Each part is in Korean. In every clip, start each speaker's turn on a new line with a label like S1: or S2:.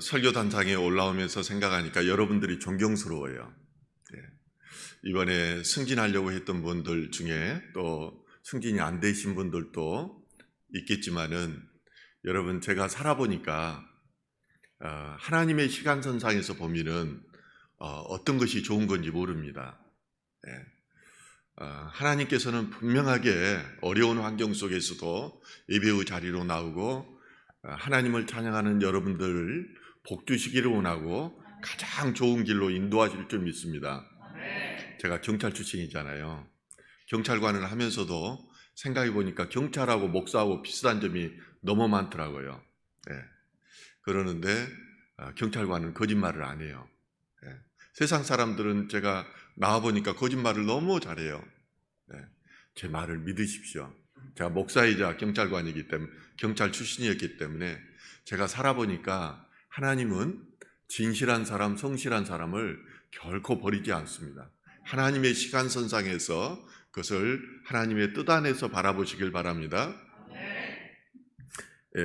S1: 설교단장에 올라오면서 생각하니까 여러분들이 존경스러워요. 예. 이번에 승진하려고 했던 분들 중에 또 승진이 안 되신 분들도 있겠지만은 여러분, 제가 살아보니까 하나님의 시간선상에서 보면은 어떤 것이 좋은 건지 모릅니다. 예. 하나님께서는 분명하게 어려운 환경 속에서도 예배의 자리로 나오고 하나님을 찬양하는 여러분들을 복 주시기를 원하고 가장 좋은 길로 인도하실 줄 믿습니다. 제가 경찰 출신이잖아요. 경찰관을 하면서도 생각해 보니까 경찰하고 목사하고 비슷한 점이 너무 많더라고요. 네. 그러는데 경찰관은 거짓말을 안 해요. 네. 세상 사람들은 제가 나와보니까 거짓말을 너무 잘해요. 네. 제 말을 믿으십시오. 제가 목사이자 경찰관이기 때문에, 경찰 출신이었기 때문에 제가 살아보니까 하나님은 진실한 사람, 성실한 사람을 결코 버리지 않습니다. 하나님의 시간선상에서 그것을 하나님의 뜻 안에서 바라보시길 바랍니다. 예,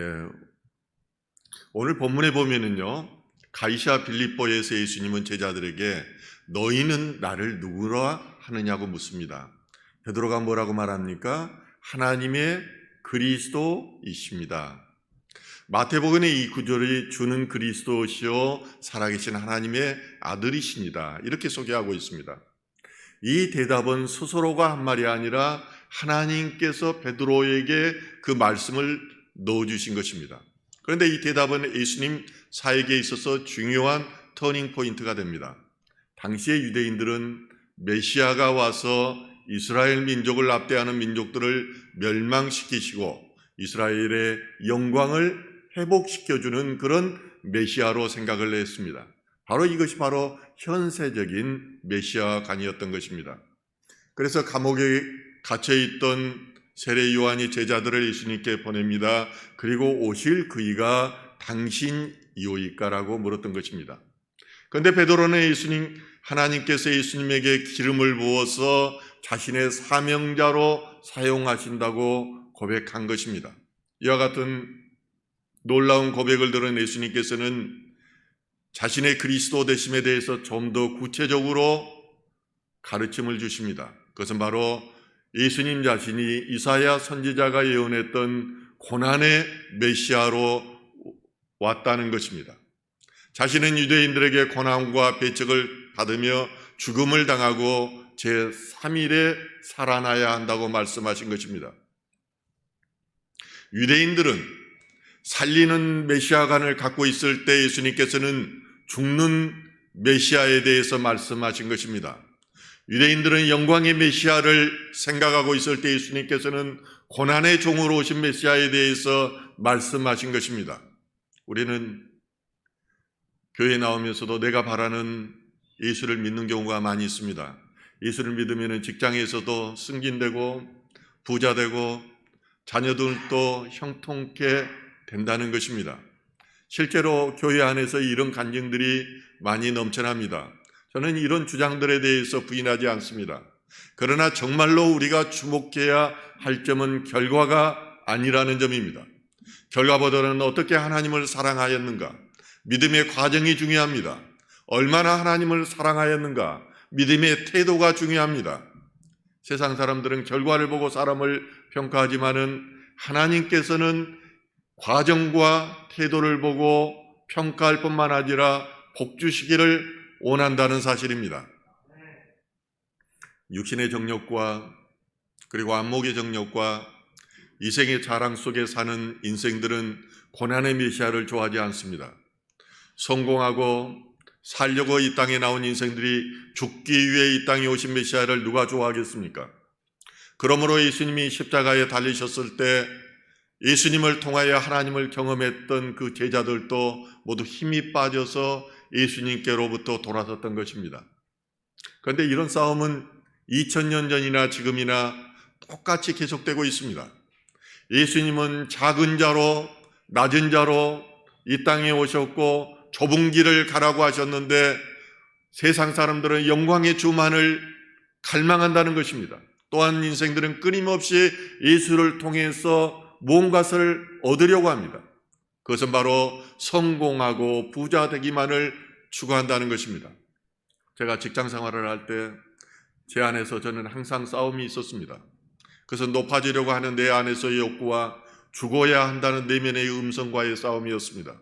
S1: 오늘 본문에 보면은요, 가이사 빌립보에서 예수님은 제자들에게 너희는 나를 누구라 하느냐고 묻습니다. 베드로가 뭐라고 말합니까? 하나님의 그리스도이십니다. 마태복음의 이 구절이 주는 그리스도시요 살아계신 하나님의 아들이십니다. 이렇게 소개하고 있습니다. 이 대답은 스스로가 한 말이 아니라 하나님께서 베드로에게 그 말씀을 넣어주신 것입니다. 그런데 이 대답은 예수님 사역에 있어서 중요한 터닝 포인트가 됩니다. 당시의 유대인들은 메시아가 와서 이스라엘 민족을 압대하는 민족들을 멸망시키시고 이스라엘의 영광을 회복시켜주는 그런 메시아로 생각을 했습니다. 바로 이것이 바로 현세적인 메시아관이었던 것입니다. 그래서 감옥에 갇혀있던 세례 요한이 제자들을 예수님께 보냅니다. 그리고 오실 그이가 당신이오이까라고 물었던 것입니다. 그런데 베드로는 하나님께서 예수님에게 기름을 부어서 자신의 사명자로 사용하신다고 고백한 것입니다. 이와 같은 놀라운 고백을 들은 예수님께서는 자신의 그리스도 되심에 대해서 좀 더 구체적으로 가르침을 주십니다. 그것은 바로 예수님 자신이 이사야 선지자가 예언했던 고난의 메시아로 왔다는 것입니다. 자신은 유대인들에게 고난과 배척을 받으며 죽음을 당하고 제3일에 살아나야 한다고 말씀하신 것입니다. 유대인들은 살리는 메시아관을 갖고 있을 때 예수님께서는 죽는 메시아에 대해서 말씀하신 것입니다. 유대인들은 영광의 메시아를 생각하고 있을 때 예수님께서는 고난의 종으로 오신 메시아에 대해서 말씀하신 것입니다. 우리는 교회에 나오면서도 내가 바라는 예수를 믿는 경우가 많이 있습니다. 예수를 믿으면 직장에서도 승진되고 부자되고 자녀들도 형통케 된다는 것입니다. 실제로 교회 안에서 이런 간증들이 많이 넘쳐납니다. 저는 이런 주장들에 대해서 부인하지 않습니다. 그러나 정말로 우리가 주목해야 할 점은 결과가 아니라는 점입니다. 결과보다는 어떻게 하나님을 사랑하였는가, 믿음의 과정이 중요합니다. 얼마나 하나님을 사랑하였는가, 믿음의 태도가 중요합니다. 세상 사람들은 결과를 보고 사람을 평가하지만은 하나님께서는 과정과 태도를 보고 평가할 뿐만 아니라 복 주시기를 원한다는 사실입니다. 육신의 정욕과 그리고 안목의 정욕과 이생의 자랑 속에 사는 인생들은 고난의 메시아를 좋아하지 않습니다. 성공하고 살려고 이 땅에 나온 인생들이 죽기 위해 이 땅에 오신 메시아를 누가 좋아하겠습니까? 그러므로 예수님이 십자가에 달리셨을 때 예수님을 통하여 하나님을 경험했던 그 제자들도 모두 힘이 빠져서 예수님께로부터 돌아섰던 것입니다. 그런데 이런 싸움은 2000년 전이나 지금이나 똑같이 계속되고 있습니다. 예수님은 작은 자로 낮은 자로 이 땅에 오셨고 좁은 길을 가라고 하셨는데 세상 사람들은 영광의 주만을 갈망한다는 것입니다. 또한 인생들은 끊임없이 예수를 통해서 무언가를 얻으려고 합니다. 그것은 바로 성공하고 부자 되기만을 추구한다는 것입니다. 제가 직장 생활을 할 때 제 안에서 저는 항상 싸움이 있었습니다. 그것은 높아지려고 하는 내 안에서의 욕구와 죽어야 한다는 내면의 음성과의 싸움이었습니다.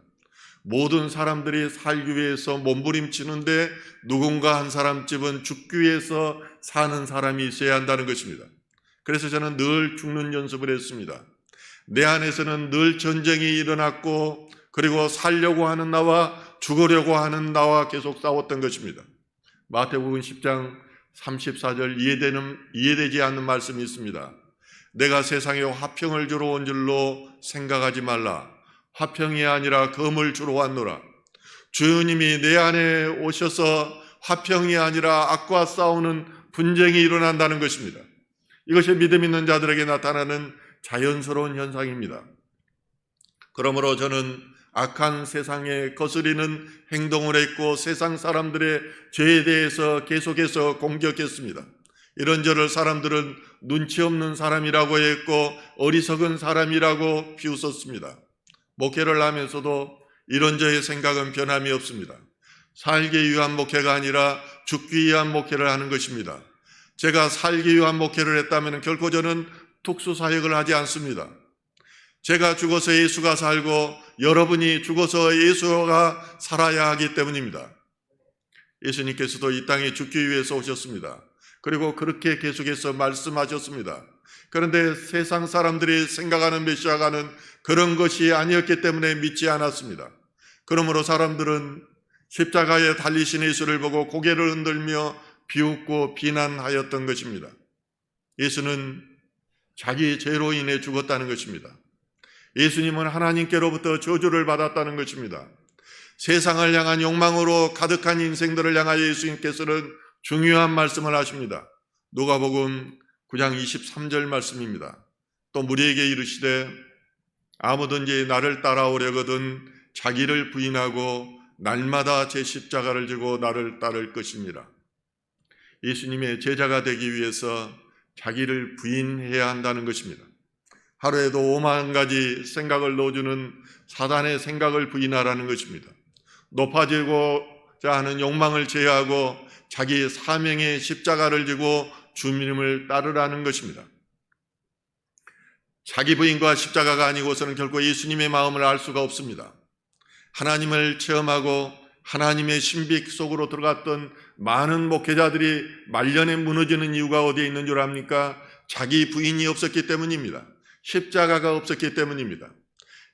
S1: 모든 사람들이 살기 위해서 몸부림치는데 누군가 한 사람 집은 죽기 위해서 사는 사람이 있어야 한다는 것입니다. 그래서 저는 늘 죽는 연습을 했습니다. 내 안에서는 늘 전쟁이 일어났고, 그리고 살려고 하는 나와 죽으려고 하는 나와 계속 싸웠던 것입니다. 마태복음 10장 34절 이해되지 않는 말씀이 있습니다. 내가 세상에 화평을 주러 온 줄로 생각하지 말라. 화평이 아니라 검을 주러 왔노라. 주님이 내 안에 오셔서 화평이 아니라 악과 싸우는 분쟁이 일어난다는 것입니다. 이것이 믿음 있는 자들에게 나타나는 자연스러운 현상입니다. 그러므로 저는 악한 세상에 거스리는 행동을 했고, 세상 사람들의 죄에 대해서 계속해서 공격했습니다. 이런 저를 사람들은 눈치 없는 사람이라고 했고 어리석은 사람이라고 비웃었습니다. 목회를 하면서도 이런 저의 생각은 변함이 없습니다. 살기 위한 목회가 아니라 죽기 위한 목회를 하는 것입니다. 제가 살기 위한 목회를 했다면 결코 저는 특수사역을 하지 않습니다. 제가 죽어서 예수가 살고 여러분이 죽어서 예수가 살아야 하기 때문입니다. 예수님께서도 이 땅에 죽기 위해서 오셨습니다. 그리고 그렇게 계속해서 말씀하셨습니다. 그런데 세상 사람들이 생각하는 메시아가는 그런 것이 아니었기 때문에 믿지 않았습니다. 그러므로 사람들은 십자가에 달리신 예수를 보고 고개를 흔들며 비웃고 비난하였던 것입니다. 예수는 자기 죄로 인해 죽었다는 것입니다. 예수님은 하나님께로부터 저주를 받았다는 것입니다. 세상을 향한 욕망으로 가득한 인생들을 향하여 예수님께서는 중요한 말씀을 하십니다. 누가복음 9장 23절 말씀입니다. 또 무리에게 이르시되 아무든지 나를 따라오려거든 자기를 부인하고 날마다 제 십자가를 지고 나를 따를 것이니라. 예수님의 제자가 되기 위해서 자기를 부인해야 한다는 것입니다. 하루에도 5만 가지 생각을 넣어주는 사단의 생각을 부인하라는 것입니다. 높아지고자 하는 욕망을 제어하고 자기 사명의 십자가를 지고 주님을 따르라는 것입니다. 자기 부인과 십자가가 아니고서는 결코 예수님의 마음을 알 수가 없습니다. 하나님을 체험하고 하나님의 신비 속으로 들어갔던 많은 목회자들이 말년에 무너지는 이유가 어디에 있는 줄 압니까? 자기 부인이 없었기 때문입니다. 십자가가 없었기 때문입니다.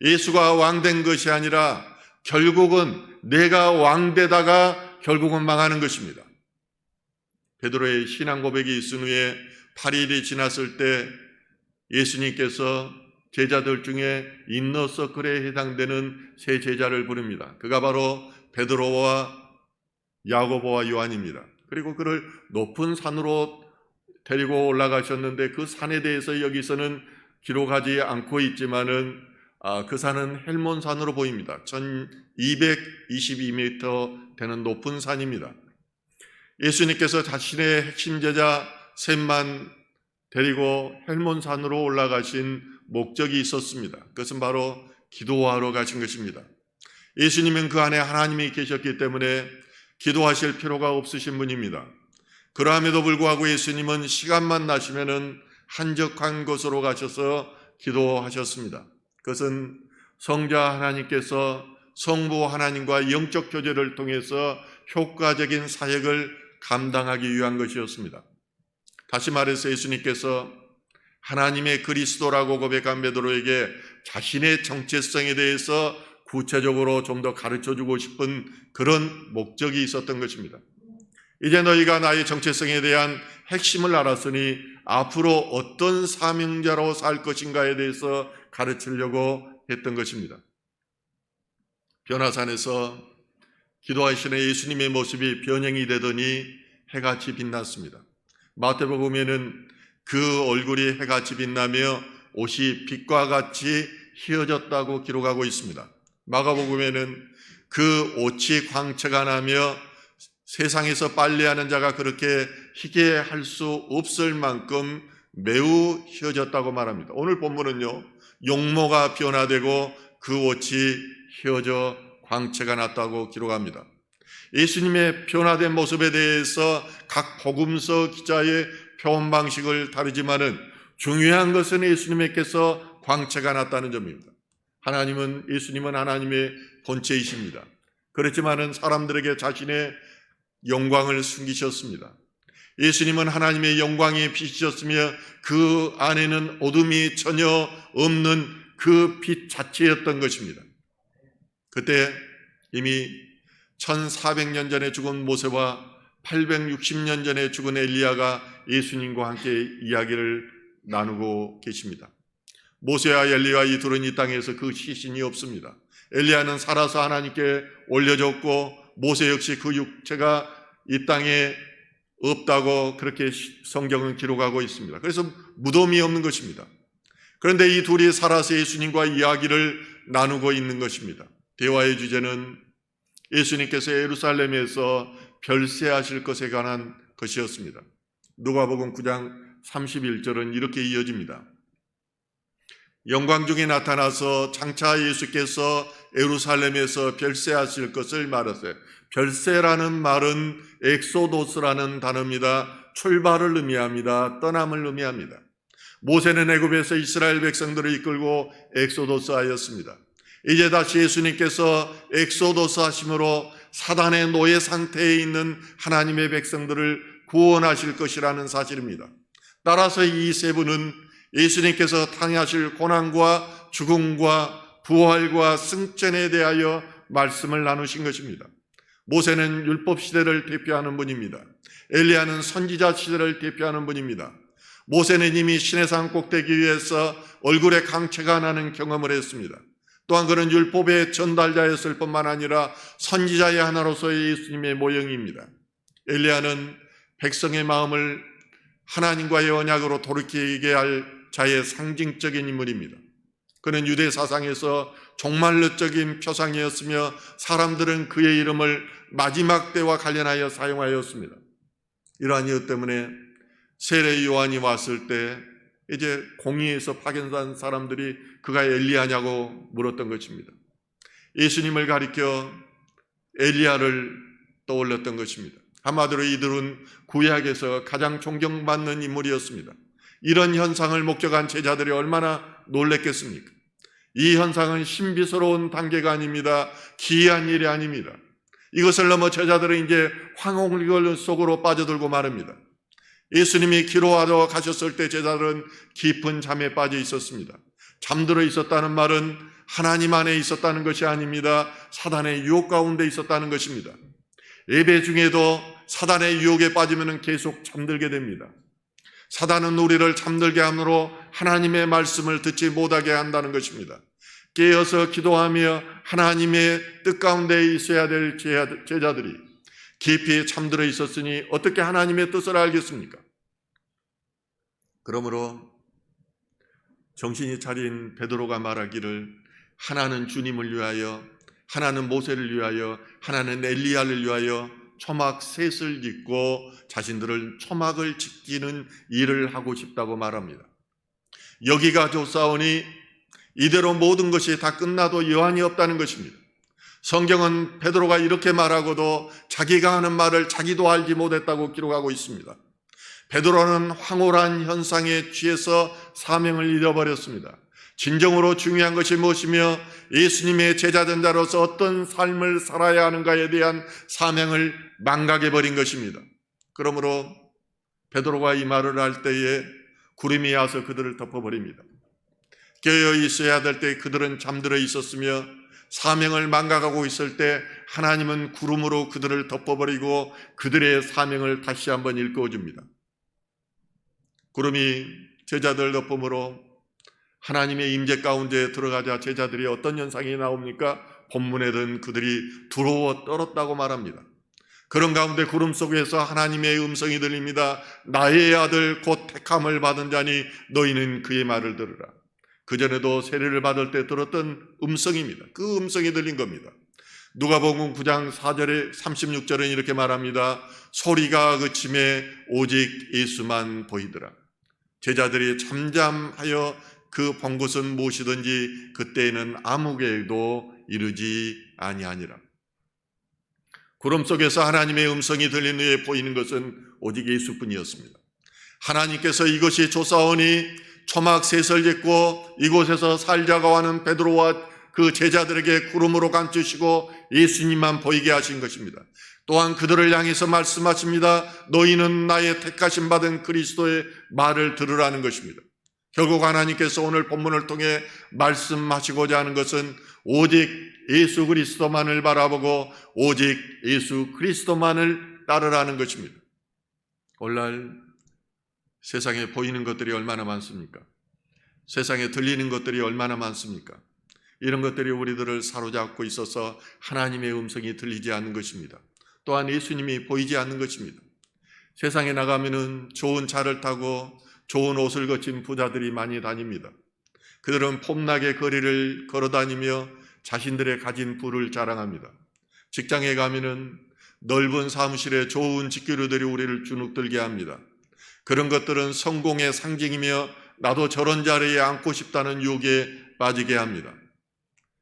S1: 예수가 왕된 것이 아니라 결국은 내가 왕되다가 결국은 망하는 것입니다. 베드로의 신앙 고백이 있은 후에 8일이 지났을 때 예수님께서 제자들 중에 인너서클에 해당되는 세 제자를 부릅니다. 그가 바로 베드로와 야고보와 요한입니다. 그리고 그를 높은 산으로 데리고 올라가셨는데 그 산에 대해서 여기서는 기록하지 않고 있지만은 그 산은 헬몬산으로 보입니다. 1222m 되는 높은 산입니다. 예수님께서 자신의 핵심 제자 셋만 데리고 헬몬산으로 올라가신 목적이 있었습니다. 그것은 바로 기도하러 가신 것입니다. 예수님은 그 안에 하나님이 계셨기 때문에 기도하실 필요가 없으신 분입니다. 그러함에도 불구하고 예수님은 시간만 나시면은 한적한 곳으로 가셔서 기도하셨습니다. 그것은 성자 하나님께서 성부 하나님과 영적 교제를 통해서 효과적인 사역을 감당하기 위한 것이었습니다. 다시 말해서 예수님께서 하나님의 그리스도라고 고백한 베드로에게 자신의 정체성에 대해서 구체적으로 좀 더 가르쳐주고 싶은 그런 목적이 있었던 것입니다. 이제 너희가 나의 정체성에 대한 핵심을 알았으니 앞으로 어떤 사명자로 살 것인가에 대해서 가르치려고 했던 것입니다. 변화산에서 기도하시는 예수님의 모습이 변형이 되더니 해같이 빛났습니다. 마태복음에는 그 얼굴이 해같이 빛나며 옷이 빛과 같이 휘어졌다고 기록하고 있습니다. 마가복음에는 그 옷이 광채가 나며 세상에서 빨래하는 자가 그렇게 희게 할 수 없을 만큼 매우 휘어졌다고 말합니다. 오늘 본문은요, 용모가 변화되고 그 옷이 휘어져 광채가 났다고 기록합니다. 예수님의 변화된 모습에 대해서 각 복음서 기자의 표현 방식을 다르지만은 중요한 것은 예수님께서 광채가 났다는 점입니다. 예수님은 하나님의 본체이십니다. 그렇지만은 사람들에게 자신의 영광을 숨기셨습니다. 예수님은 하나님의 영광의 빛이셨으며 그 안에는 어둠이 전혀 없는 그 빛 자체였던 것입니다. 그때 이미 1400년 전에 죽은 모세와 860년 전에 죽은 엘리야가 예수님과 함께 이야기를 나누고 계십니다. 모세와 엘리야 이 둘은 이 땅에서 그 시신이 없습니다. 엘리야는 살아서 하나님께 올려졌고 모세 역시 그 육체가 이 땅에 없다고 그렇게 성경은 기록하고 있습니다. 그래서 무덤이 없는 것입니다. 그런데 이 둘이 살아서 예수님과 이야기를 나누고 있는 것입니다. 대화의 주제는 예수님께서 예루살렘에서 별세하실 것에 관한 것이었습니다. 누가복음 9장 31절은 이렇게 이어집니다. 영광 중에 나타나서 장차 예수께서 예루살렘에서 별세하실 것을 말하세요. 별세라는 말은 엑소도스라는 단어입니다. 출발을 의미합니다. 떠남을 의미합니다. 모세는 애굽에서 이스라엘 백성들을 이끌고 엑소도스 하였습니다. 이제 다시 예수님께서 엑소도스 하심으로 사단의 노예 상태에 있는 하나님의 백성들을 구원하실 것이라는 사실입니다. 따라서 이 세 분은 예수님께서 당하실 고난과 죽음과 부활과 승천에 대하여 말씀을 나누신 것입니다. 모세는 율법 시대를 대표하는 분입니다. 엘리야는 선지자 시대를 대표하는 분입니다. 모세는 이미 시내산 꼭대기 위에서 얼굴에 광채가 나는 경험을 했습니다. 또한 그는 율법의 전달자였을 뿐만 아니라 선지자의 하나로서의 예수님의 모형입니다. 엘리야는 백성의 마음을 하나님과의 언약으로 돌이키게 할 자의 상징적인 인물입니다. 그는 유대 사상에서 종말론적인 표상이었으며 사람들은 그의 이름을 마지막 때와 관련하여 사용하였습니다. 이러한 이유 때문에 세례 요한이 왔을 때 이제 공의에서 파견한 사람들이 그가 엘리야냐고 물었던 것입니다. 예수님을 가리켜 엘리야를 떠올렸던 것입니다. 한마디로 이들은 구약에서 가장 존경받는 인물이었습니다. 이런 현상을 목격한 제자들이 얼마나 놀랬겠습니까? 이 현상은 신비스러운 단계가 아닙니다. 기이한 일이 아닙니다. 이것을 넘어 제자들은 이제 황홀결 속으로 빠져들고 말합니다. 예수님이 기로하러 가셨을 때 제자들은 깊은 잠에 빠져 있었습니다. 잠들어 있었다는 말은 하나님 안에 있었다는 것이 아닙니다. 사단의 유혹 가운데 있었다는 것입니다. 예배 중에도 사단의 유혹에 빠지면 계속 잠들게 됩니다. 사단은 우리를 잠들게 함으로 하나님의 말씀을 듣지 못하게 한다는 것입니다. 깨어서 기도하며 하나님의 뜻 가운데 있어야 될 제자들이 깊이 잠들어 있었으니 어떻게 하나님의 뜻을 알겠습니까? 그러므로 정신이 차린 베드로가 말하기를 하나는 주님을 위하여, 하나는 모세를 위하여, 하나는 엘리야를 위하여 초막 셋을 짓고 자신들을 초막을 지키는 일을 하고 싶다고 말합니다. 여기가 좋사오니 이대로 모든 것이 다 끝나도 여한이 없다는 것입니다. 성경은 베드로가 이렇게 말하고도 자기가 하는 말을 자기도 알지 못했다고 기록하고 있습니다. 베드로는 황홀한 현상에 취해서 사명을 잃어버렸습니다. 진정으로 중요한 것이 무엇이며 예수님의 제자된 자로서 어떤 삶을 살아야 하는가에 대한 사명을 망각해버린 것입니다. 그러므로 베드로가 이 말을 할 때에 구름이 와서 그들을 덮어버립니다. 깨어 있어야 될 때 그들은 잠들어 있었으며 사명을 망각하고 있을 때 하나님은 구름으로 그들을 덮어버리고 그들의 사명을 다시 한번 일깨워줍니다. 구름이 제자들 덮음으로 하나님의 임재 가운데 들어가자 제자들이 어떤 현상이 나옵니까? 본문에는 그들이 두려워 떨었다고 말합니다. 그런 가운데 구름 속에서 하나님의 음성이 들립니다. 나의 아들 곧 택함을 받은 자니 너희는 그의 말을 들으라. 그전에도 세례를 받을 때 들었던 음성입니다. 그 음성이 들린 겁니다. 누가복음 9장 4절에 36절은 이렇게 말합니다. 소리가 그침에 오직 예수만 보이더라. 제자들이 잠잠하여 그 본 것은 무엇이든지 그때에는 아무 계획도 이르지 아니하니라. 구름 속에서 하나님의 음성이 들린 후에 보이는 것은 오직 예수뿐이었습니다. 하나님께서 이것이 조사오니 초막셋을 짓고 이곳에서 살자고 하는 베드로와 그 제자들에게 구름으로 감추시고 예수님만 보이게 하신 것입니다. 또한 그들을 향해서 말씀하십니다. 너희는 나의 택하심 받은 그리스도의 말을 들으라는 것입니다. 결국 하나님께서 오늘 본문을 통해 말씀하시고자 하는 것은 오직 예수 그리스도만을 바라보고 오직 예수 그리스도만을 따르라는 것입니다. 오늘날 세상에 보이는 것들이 얼마나 많습니까? 세상에 들리는 것들이 얼마나 많습니까? 이런 것들이 우리들을 사로잡고 있어서 하나님의 음성이 들리지 않는 것입니다. 또한 예수님이 보이지 않는 것입니다. 세상에 나가면은 좋은 차를 타고 좋은 옷을 거친 부자들이 많이 다닙니다. 그들은 폼나게 거리를 걸어다니며 자신들의 가진 부를 자랑합니다. 직장에 가면은 넓은 사무실에 좋은 직급들이 우리를 주눅들게 합니다. 그런 것들은 성공의 상징이며 나도 저런 자리에 앉고 싶다는 유혹에 빠지게 합니다.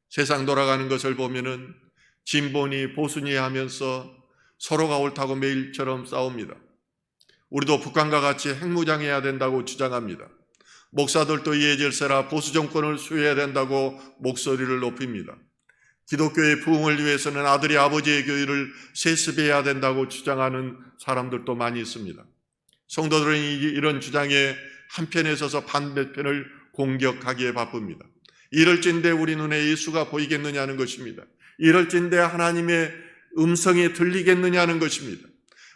S1: 세상 돌아가는 것을 보면은 진보니 보수니 하면서 서로가 옳다고 매일처럼 싸웁니다. 우리도 북한과 같이 핵무장해야 된다고 주장합니다. 목사들도 이해 질서라 보수 정권을 수여해야 된다고 목소리를 높입니다. 기독교의 부흥을 위해서는 아들이 아버지의 교회를 세습해야 된다고 주장하는 사람들도 많이 있습니다. 성도들은 이런 주장에 한편에 서서 반대편을 공격하기에 바쁩니다. 이럴진데 우리 눈에 예수가 보이겠느냐는 것입니다. 이럴진데 하나님의 음성이 들리겠느냐는 것입니다.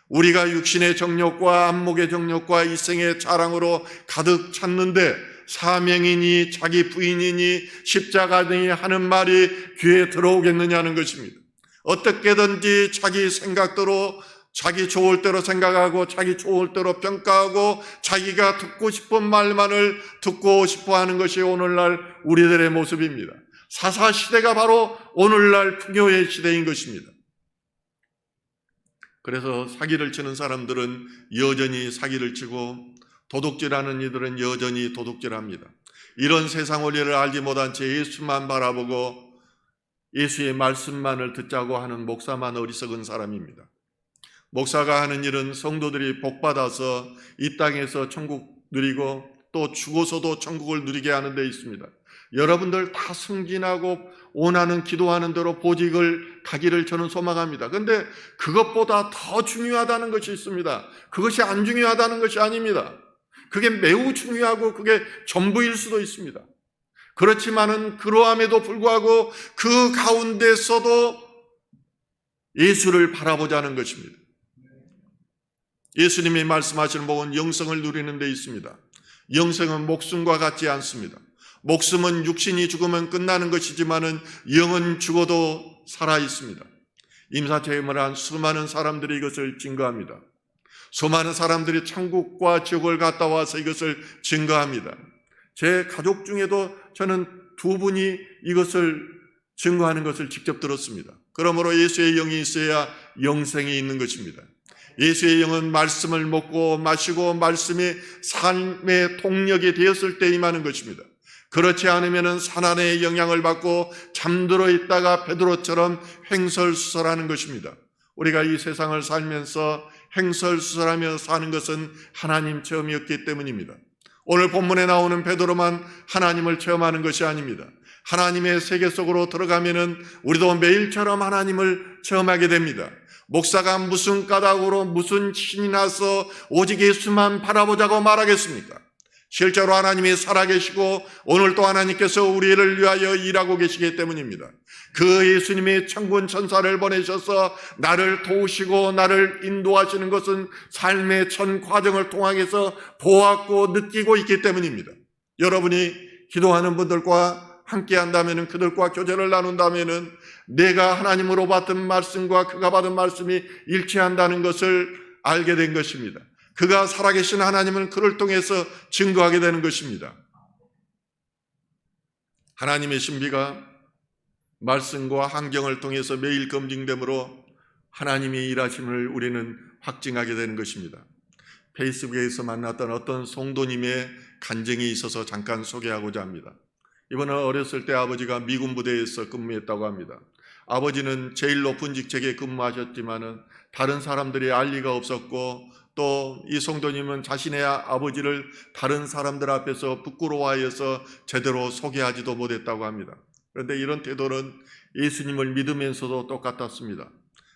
S1: 우리가 육신의 정욕과 안목의 정욕과 이생의 자랑으로 가득 찼는데 사명이니 자기 부인이니 십자가니 하는 말이 귀에 들어오겠느냐는 것입니다. 어떻게든지 자기 생각대로 자기 좋을 대로 생각하고 자기 좋을 대로 평가하고 자기가 듣고 싶은 말만을 듣고 싶어 하는 것이 오늘날 우리들의 모습입니다. 사사시대가 바로 오늘날 풍요의 시대인 것입니다. 그래서 사기를 치는 사람들은 여전히 사기를 치고 도둑질하는 이들은 여전히 도둑질합니다. 이런 세상 원리를 알지 못한 채 예수만 바라보고 예수의 말씀만을 듣자고 하는 목사만 어리석은 사람입니다. 목사가 하는 일은 성도들이 복받아서 이 땅에서 천국 누리고 또 죽어서도 천국을 누리게 하는 데 있습니다. 여러분들 다 승진하고 원하는 기도하는 대로 보직을 가기를 저는 소망합니다. 그런데 그것보다 더 중요하다는 것이 있습니다. 그것이 안 중요하다는 것이 아닙니다. 그게 매우 중요하고 그게 전부일 수도 있습니다. 그렇지만은 그러함에도 불구하고 그 가운데서도 예수를 바라보자는 것입니다. 예수님이 말씀하시는 복은 영생을 누리는 데 있습니다. 영생은 목숨과 같지 않습니다. 목숨은 육신이 죽으면 끝나는 것이지만은 영은 죽어도 살아 있습니다. 임사체험을 한 수많은 사람들이 이것을 증거합니다. 수많은 사람들이 천국과 지옥을 갔다 와서 이것을 증거합니다. 제 가족 중에도 저는 두 분이 이것을 증거하는 것을 직접 들었습니다. 그러므로 예수의 영이 있어야 영생이 있는 것입니다. 예수의 영은 말씀을 먹고 마시고 말씀이 삶의 동력이 되었을 때 임하는 것입니다. 그렇지 않으면 사난의 영향을 받고 잠들어 있다가 베드로처럼 횡설수설하는 것입니다. 우리가 이 세상을 살면서 횡설수설하며 사는 것은 하나님 체험이었기 때문입니다. 오늘 본문에 나오는 베드로만 하나님을 체험하는 것이 아닙니다. 하나님의 세계 속으로 들어가면은 우리도 매일처럼 하나님을 체험하게 됩니다. 목사가 무슨 까닭으로 무슨 신이 나서 오직 예수만 바라보자고 말하겠습니까? 실제로 하나님이 살아계시고 오늘도 하나님께서 우리를 위하여 일하고 계시기 때문입니다. 그 예수님이 천군 천사를 보내셔서 나를 도우시고 나를 인도하시는 것은 삶의 전 과정을 통해서 보았고 느끼고 있기 때문입니다. 여러분이 기도하는 분들과 함께 한다면 그들과 교제를 나눈다면 내가 하나님으로 받은 말씀과 그가 받은 말씀이 일치한다는 것을 알게 된 것입니다. 그가 살아계신 하나님은 그를 통해서 증거하게 되는 것입니다. 하나님의 신비가 말씀과 환경을 통해서 매일 검증되므로 하나님의 일하심을 우리는 확증하게 되는 것입니다. 페이스북에서 만났던 어떤 성도님의 간증이 있어서 잠깐 소개하고자 합니다. 이번에 어렸을 때 아버지가 미군 부대에서 근무했다고 합니다. 아버지는 제일 높은 직책에 근무하셨지만은 다른 사람들이 알 리가 없었고, 또 이 성도님은 자신의 아버지를 다른 사람들 앞에서 부끄러워하여서 제대로 소개하지도 못했다고 합니다. 그런데 이런 태도는 예수님을 믿으면서도 똑같았습니다.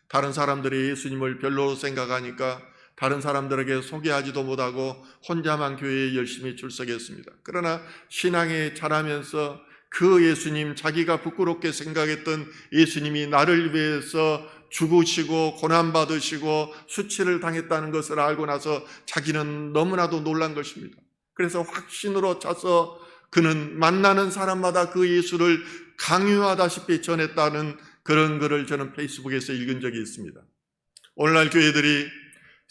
S1: 다른 사람들이 예수님을 별로 생각하니까 다른 사람들에게 소개하지도 못하고 혼자만 교회에 열심히 출석했습니다. 그러나 신앙에 자라면서 그 예수님, 자기가 부끄럽게 생각했던 예수님이 나를 위해서 죽으시고 고난받으시고 수치를 당했다는 것을 알고 나서 자기는 너무나도 놀란 것입니다. 그래서 확신으로 차서 그는 만나는 사람마다 그 예수를 강요하다시피 전했다는 그런 글을 저는 페이스북에서 읽은 적이 있습니다. 오늘날 교회들이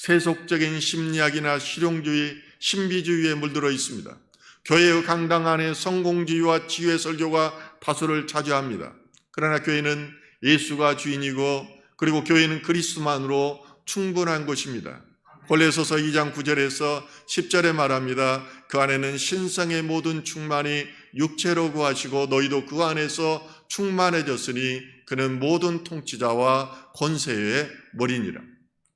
S1: 세속적인 심리학이나 실용주의, 신비주의에 물들어 있습니다. 교회의 강당 안에 성공주의와 지혜 설교가 다수를 차지합니다. 그러나 교회는 예수가 주인이고, 그리고 교회는 그리스도만으로 충분한 것입니다. 골로새서 2장 9절에서 10절에 말합니다. 그 안에는 신성의 모든 충만이 육체로 구하시고 너희도 그 안에서 충만해졌으니 그는 모든 통치자와 권세의 머리니라.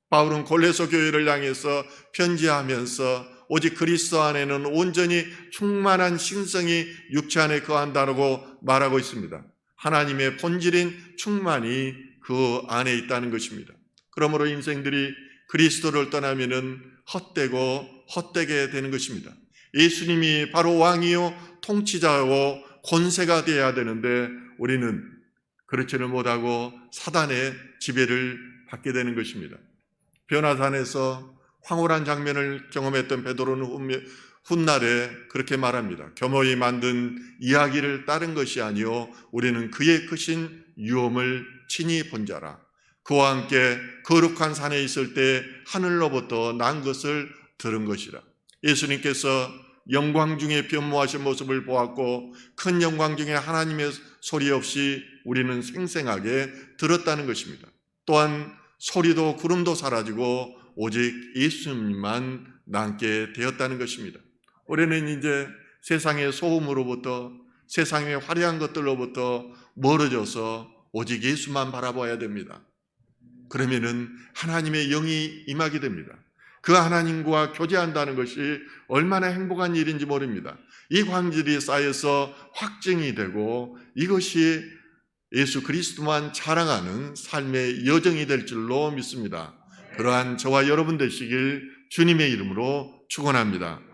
S1: 바울은 골로새 교회를 향해서 편지하면서 오직 그리스도 안에는 온전히 충만한 신성이 육체 안에 거한다고 말하고 있습니다. 하나님의 본질인 충만이 그 안에 있다는 것입니다. 그러므로 인생들이 그리스도를 떠나면은 헛되고 헛되게 되는 것입니다. 예수님이 바로 왕이요 통치자요 권세가 되어야 되는데 우리는 그렇지는 못하고 사단의 지배를 받게 되는 것입니다. 변화산에서 황홀한 장면을 경험했던 베드로는 훗날에 그렇게 말합니다. 겸허히 만든 이야기를 따른 것이 아니요 우리는 그의 크신 유엄을 친히 본 자라. 그와 함께 거룩한 산에 있을 때 하늘로부터 난 것을 들은 것이라. 예수님께서 영광 중에 변모하신 모습을 보았고 큰 영광 중에 하나님의 소리 없이 우리는 생생하게 들었다는 것입니다. 또한 소리도 구름도 사라지고 오직 예수님만 남게 되었다는 것입니다. 우리는 이제 세상의 소음으로부터, 세상의 화려한 것들로부터 멀어져서 오직 예수만 바라봐야 됩니다. 그러면은 하나님의 영이 임하게 됩니다. 그 하나님과 교제한다는 것이 얼마나 행복한 일인지 모릅니다. 이 광질이 쌓여서 확증이 되고 이것이 예수 그리스도만 자랑하는 삶의 여정이 될 줄로 믿습니다. 그러한 저와 여러분 되시길 주님의 이름으로 축원합니다.